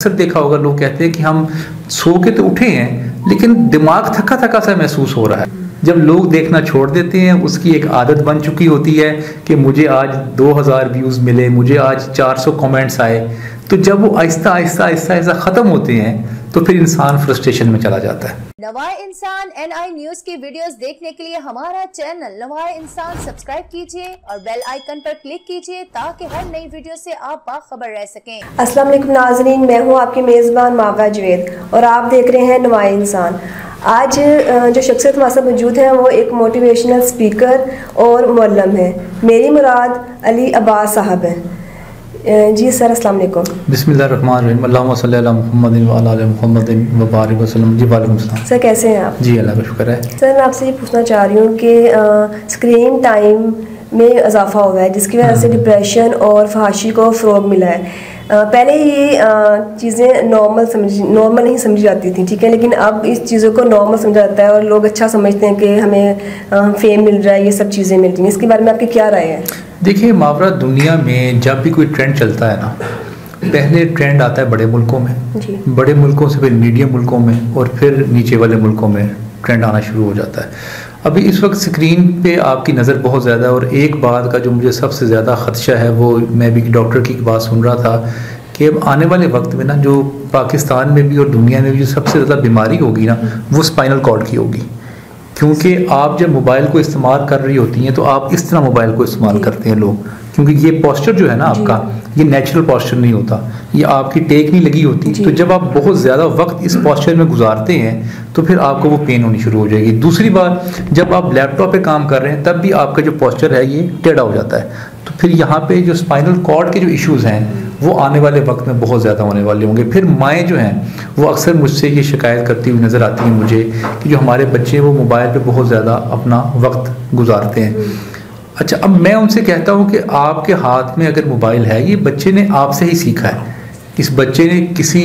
اکثر دیکھا ہوگا لوگ کہتے ہیں کہ ہم سو کے تو اٹھے ہیں لیکن دماغ تھکا تھکا سا محسوس ہو رہا ہے. جب لوگ دیکھنا چھوڑ دیتے ہیں اس کی ایک عادت بن چکی ہوتی ہے کہ مجھے آج 2000 ویوز ملے, مجھے آج 400 کامنٹس آئے, تو جب وہ آہستہ آہستہ آہستہ آہستہ ختم ہوتے ہیں تو پھر انسان فرسٹریشن میں چلا جاتا ہے. نوائے انسان NI نیوز کی ویڈیوز دیکھنے کے لیے ہمارا چینل نوائے انسان سبسکرائب کیجیے اور بیل آئیکن پر کلک کیجیے تاکہ ہر نئی ویڈیو سے آپ باخبر رہ سکیں. السلام علیکم ناظرین, میں ہوں آپ کی میزبان ماورا جوید اور آپ دیکھ رہے ہیں نوائے انسان. آج جو شخصیت ہمارے ساتھ موجود ہیں وہ ایک موٹیویشنل اسپیکر اور معلم ہیں. میری مراد علی عباس صاحب ہیں. جی سر السلام علیکم. بسم اللہ الرحمن الرحیم. اللہم صلی علی محمد وعلی آل محمد وبارک وسلم. جی وعلیکم السلام. سر کیسے ہیں آپ؟ جی اللہ کا شکر ہے. سر میں آپ سے یہ پوچھنا چاہ رہی ہوں کہ اسکرین ٹائم میں اضافہ ہوا ہے جس کی وجہ سے ڈپریشن اور فحاشی کو فروغ ملا ہے. پہلے یہ چیزیں نارمل نہیں سمجھی جاتی تھیں, ٹھیک ہے, لیکن اب اس چیزوں کو نارمل سمجھا جاتا ہے اور لوگ اچھا سمجھتے ہیں کہ ہمیں فیم مل رہا ہے, یہ سب چیزیں مل رہی ہیں. اس کے بارے میں آپ کی کیا رائے ہے؟ دیکھیے ماورا, دنیا میں جب بھی کوئی ٹرینڈ چلتا ہے نا, پہلے ٹرینڈ آتا ہے بڑے ملکوں میں, بڑے ملکوں سے پھر میڈیم ملکوں میں اور پھر نیچے والے ملکوں میں ٹرینڈ آنا شروع ہو جاتا ہے. ابھی اس وقت سکرین پہ آپ کی نظر بہت زیادہ ہے اور ایک بات کا جو مجھے سب سے زیادہ خدشہ ہے وہ میں بھی ڈاکٹر کی بات سن رہا تھا کہ اب آنے والے وقت میں نا جو پاکستان میں بھی اور دنیا میں بھی جو سب سے زیادہ بیماری ہوگی نا وہ اسپائنل کارڈ کی ہوگی. کیونکہ آپ جب موبائل کو استعمال کر رہی ہوتی ہیں تو آپ اس طرح موبائل کو استعمال کرتے ہیں لوگ, کیونکہ یہ پوسچر جو ہے نا آپ کا یہ نیچرل پوسچر نہیں ہوتا, یہ آپ کی ٹیک نہیں لگی ہوتی. تو جب آپ بہت زیادہ وقت اس پوسچر میں گزارتے ہیں تو پھر آپ کو وہ پین ہونی شروع ہو جائے گی. دوسری بات, جب آپ لیپ ٹاپ پہ کام کر رہے ہیں تب بھی آپ کا جو پوسچر ہے یہ ٹیڑھا ہو جاتا ہے. تو پھر یہاں پہ جو اسپائنل کارڈ کے جو ایشوز ہیں وہ آنے والے وقت میں بہت زیادہ ہونے والے ہوں گے. پھر مائیں جو ہیں وہ اکثر مجھ سے یہ شکایت کرتی ہوئی نظر آتی ہیں مجھے کہ جو ہمارے بچے وہ موبائل پہ بہت زیادہ اپنا وقت گزارتے ہیں. اچھا, اب میں ان سے کہتا ہوں کہ آپ کے ہاتھ میں اگر موبائل ہے, یہ بچے نے آپ سے ہی سیکھا ہے, اس بچے نے کسی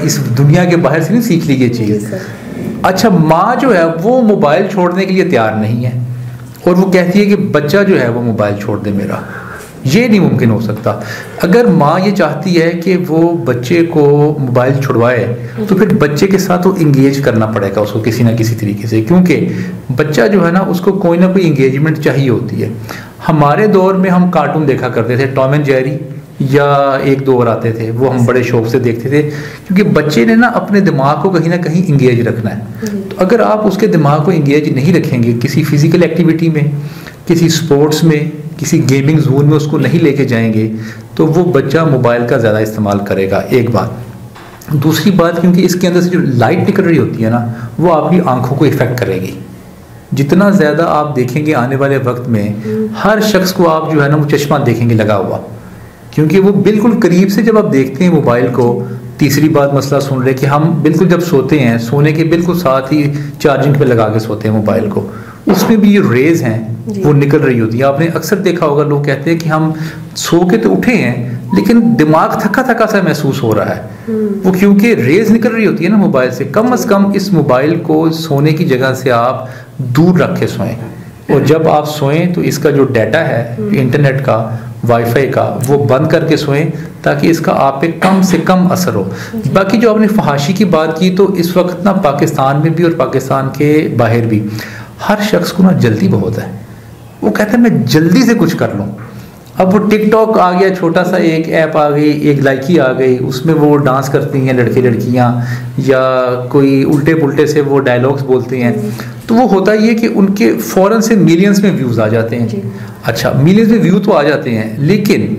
اس دنیا کے باہر سے نہیں سیکھ لی یہ چیز. اچھا, ماں جو ہے وہ موبائل چھوڑنے کے لیے تیار نہیں ہے اور وہ کہتی ہے کہ بچہ جو ہے وہ موبائل چھوڑ دے میرا. یہ نہیں ممکن ہو سکتا. اگر ماں یہ چاہتی ہے کہ وہ بچے کو موبائل چھڑوائے تو پھر بچے کے ساتھ وہ انگیج کرنا پڑے گا اس کو کسی نہ کسی طریقے سے, کیونکہ بچہ جو ہے نا اس کو کوئی نہ کوئی انگیجمنٹ چاہیے ہوتی ہے. ہمارے دور میں ہم کارٹون دیکھا کرتے تھے, ٹام اینڈ جیری یا ایک دو اور آتے تھے, وہ ہم بڑے شوق سے دیکھتے تھے کیونکہ بچے نے نا اپنے دماغ کو کہیں نہ کہیں انگیج رکھنا ہے. تو اگر آپ اس کے دماغ کو انگیج نہیں رکھیں گے کسی فزیکل ایکٹیویٹی میں, کسی سپورٹس میں, کسی گیمنگ زون میں اس کو نہیں لے کے جائیں گے تو وہ بچہ موبائل کا زیادہ استعمال کرے گا. ایک بات. دوسری بات, کیونکہ اس کے اندر سے جو لائٹ نکل رہی ہوتی ہے نا وہ آپ کی آنکھوں کو افیکٹ کرے گی. جتنا زیادہ آپ دیکھیں گے آنے والے وقت میں ہر شخص کو آپ جو ہے نا وہ چشمہ دیکھیں گے لگا ہوا, کیونکہ وہ بالکل قریب سے جب آپ دیکھتے ہیں موبائل کو. تیسری بات مسئلہ سن رہے کہ ہم بالکل جب سوتے ہیں سونے کے بالکل ساتھ ہی چارجنگ پہ لگا کے سوتے ہیں موبائل کو, اس میں بھی یہ ریز ہیں وہ نکل رہی ہوتی ہے. آپ نے اکثر دیکھا ہوگا لوگ کہتے ہیں کہ ہم سو کے تو اٹھے ہیں لیکن دماغ تھکا تھکا سا محسوس ہو رہا ہے. وہ کیونکہ ریز نکل رہی ہوتی ہے نا موبائل سے. کم از کم اس موبائل کو سونے کی جگہ سے آپ دور رکھ کے سوئیں, اور جب آپ سوئیں تو اس کا جو ڈیٹا ہے انٹرنیٹ کا, وائی فائی کا, وہ بند کر کے سوئیں تاکہ اس کا آپ پہ کم سے کم اثر ہو. باقی جو آپ نے فحاشی کی بات کی تو اس وقت نا پاکستان میں بھی اور پاکستان کے باہر بھی ہر شخص کو نا جلدی بہت ہے. وہ کہتا ہے میں جلدی سے کچھ کر لوں. اب وہ ٹک ٹاک آ گیا, چھوٹا سا ایک ایپ آ گئی, ایک لائکی آ گئی, اس میں وہ ڈانس کرتی ہیں لڑکے لڑکیاں یا کوئی الٹے پلٹے سے وہ ڈائلاگس بولتے ہیں. تو وہ ہوتا یہ کہ ان کے فوراً سے ملینز میں ویوز آ جاتے ہیں. اچھا, ملینز میں ویو تو آ جاتے ہیں لیکن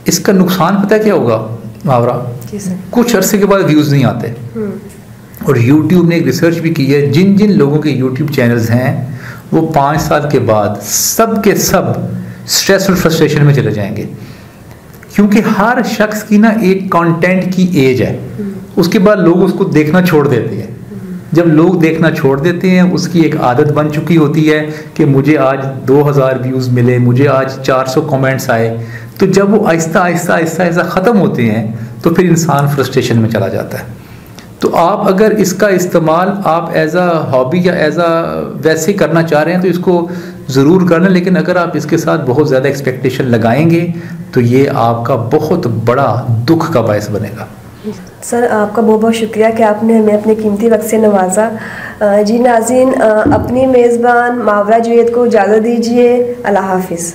اس کا نقصان پتہ کیا ہوگا ماورا؟ کچھ عرصے کے بعد ویوز نہیں آتے. اور یوٹیوب نے ایک ریسرچ بھی کی ہے, جن جن لوگوں کے یوٹیوب چینلز ہیں وہ 5 سال کے بعد سب کے سب سٹریس اور فرسٹریشن میں چلے جائیں گے, کیونکہ ہر شخص کی نا ایک کانٹینٹ کی ایج ہے. اس کے بعد لوگ اس کو دیکھنا چھوڑ دیتے ہیں. جب لوگ دیکھنا چھوڑ دیتے ہیں اس کی ایک عادت بن چکی ہوتی ہے کہ مجھے آج 2000 ویوز ملے, مجھے آج 400 کامنٹس آئے. تو جب وہ آہستہ آہستہ آہستہ آہستہ ختم ہوتے ہیں تو پھر انسان فرسٹریشن میں چلا جاتا ہے. تو آپ اگر اس کا استعمال آپ ایز اے ہابی یا ایز اے ویسے کرنا چاہ رہے ہیں تو اس کو ضرور کرنا, لیکن اگر آپ اس کے ساتھ بہت زیادہ ایکسپیکٹیشن لگائیں گے تو یہ آپ کا بہت بڑا دکھ کا باعث بنے گا. سر آپ کا بہت بہت شکریہ کہ آپ نے ہمیں اپنے قیمتی وقت سے نوازا. جی ناظرین, اپنی میزبان ماورا جوید کو اجازت دیجیے. اللہ حافظ.